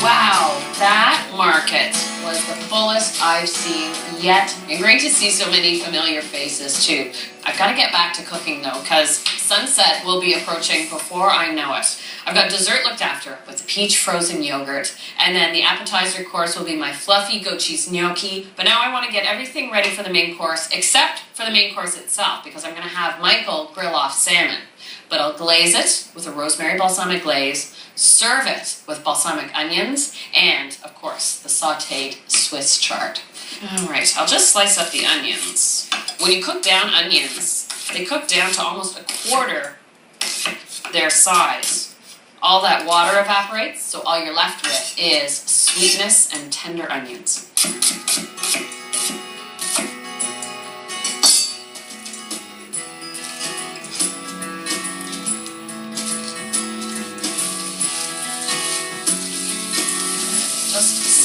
Wow, that market was the fullest I've seen yet. And great to see so many familiar faces too. I've got to get back to cooking though, because sunset will be approaching before I know it. I've got dessert looked after with peach frozen yogurt, and then the appetizer course will be my fluffy goat cheese gnocchi. But now I want to get everything ready for the main course, except for the main course itself, because I'm going to have Michael grill off salmon. But I'll glaze it with a rosemary balsamic glaze, serve it with balsamic onions, and, of course, the sautéed Swiss chard. Alright, I'll just slice up the onions. When you cook down onions, they cook down to almost a quarter their size. All that water evaporates, so all you're left with is sweetness and tender onions.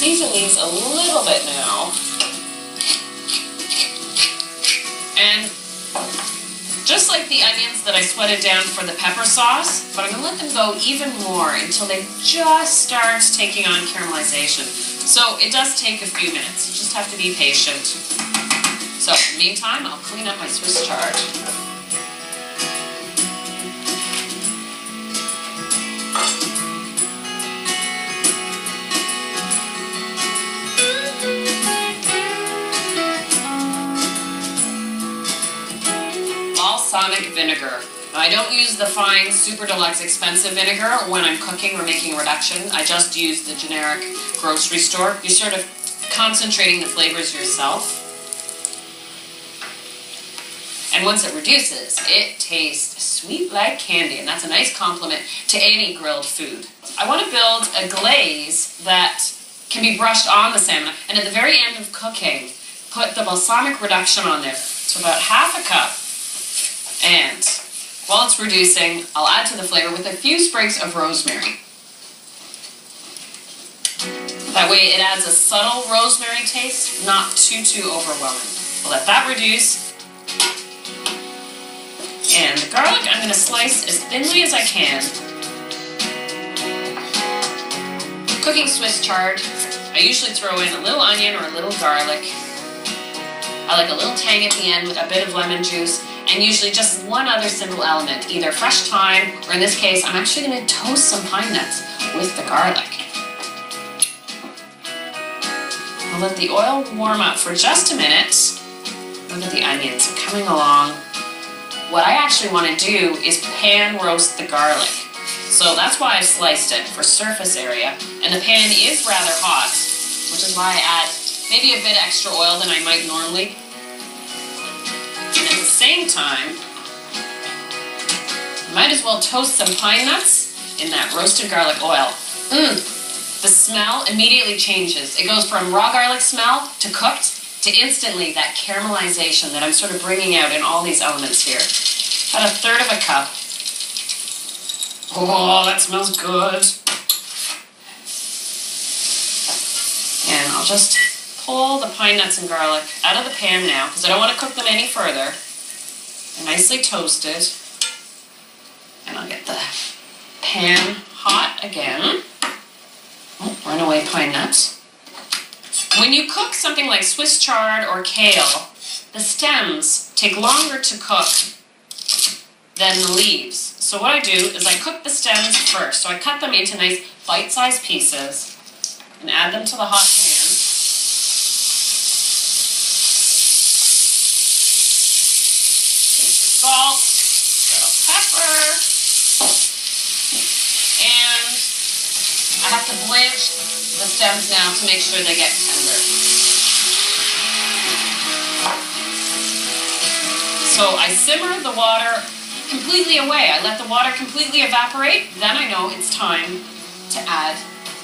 Season these a little bit now. And just like the onions that I sweated down for the pepper sauce, but I'm going to let them go even more until they just start taking on caramelization. So it does take a few minutes. You just have to be patient. So in the meantime, I'll clean up my Swiss chard. Balsamic vinegar. Now, I don't use the fine, super deluxe, expensive vinegar when I'm cooking or making a reduction. I just use the generic grocery store. You're sort of concentrating the flavors yourself. And once it reduces, it tastes sweet like candy, and that's a nice compliment to any grilled food. I want to build a glaze that can be brushed on the salmon, and at the very end of cooking, put the balsamic reduction on there. So about half a cup. And while it's reducing, I'll add to the flavor with a few sprigs of rosemary. That way it adds a subtle rosemary taste, not too overwhelming. We'll let that reduce. And the garlic I'm going to slice as thinly as I can. Cooking Swiss chard, I usually throw in a little onion or a little garlic. I like a little tang at the end with a bit of lemon juice. And usually just one other simple element, either fresh thyme, or in this case, I'm actually going to toast some pine nuts with the garlic. I'll let the oil warm up for just a minute. Look at the onions coming along. What I actually want to do is pan roast the garlic. So that's why I sliced it for surface area. And the pan is rather hot, which is why I add maybe a bit extra oil than I might normally. And at the same time, you might as well toast some pine nuts in that roasted garlic oil. The smell immediately changes. It goes from raw garlic smell to cooked to instantly that caramelization that I'm sort of bringing out in all these elements here. About a third of a cup. Oh, that smells good. And I'll just pull the pine nuts and garlic out of the pan now, because I don't want to cook them any further. They're nicely toasted. And I'll get the pan hot again. Oh, runaway pine nuts. When you cook something like Swiss chard or kale, the stems take longer to cook than the leaves. So what I do is I cook the stems first. So I cut them into nice bite-sized pieces and add them to the hot pan. Salt, little pepper, and I have to blanch the stems now to make sure they get tender. So I simmer the water completely away. I let the water completely evaporate, then I know it's time to add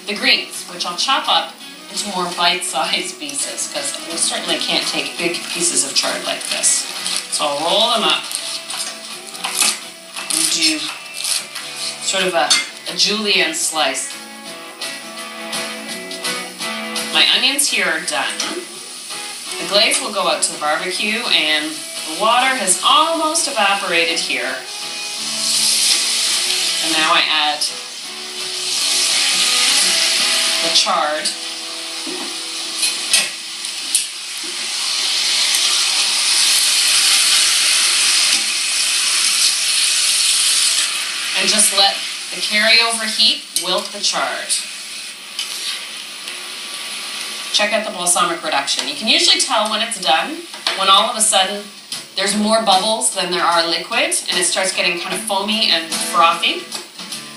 the greens, which I'll chop up into more bite-sized pieces, because we certainly can't take big pieces of chard like this. So I'll roll them up and do sort of a julienne slice. My onions here are done. The glaze will go out to the barbecue, and the water has almost evaporated here. And now I add the chard. And just let the carryover heat wilt the chard. Check out the balsamic reduction. You can usually tell when it's done, when all of a sudden there's more bubbles than there are liquid, and it starts getting kind of foamy and frothy.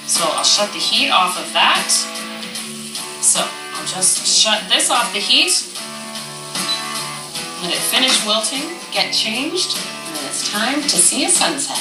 So I'll shut the heat off of that. So I'll just shut this off the heat, let it finish wilting, get changed, and then it's time to see a sunset.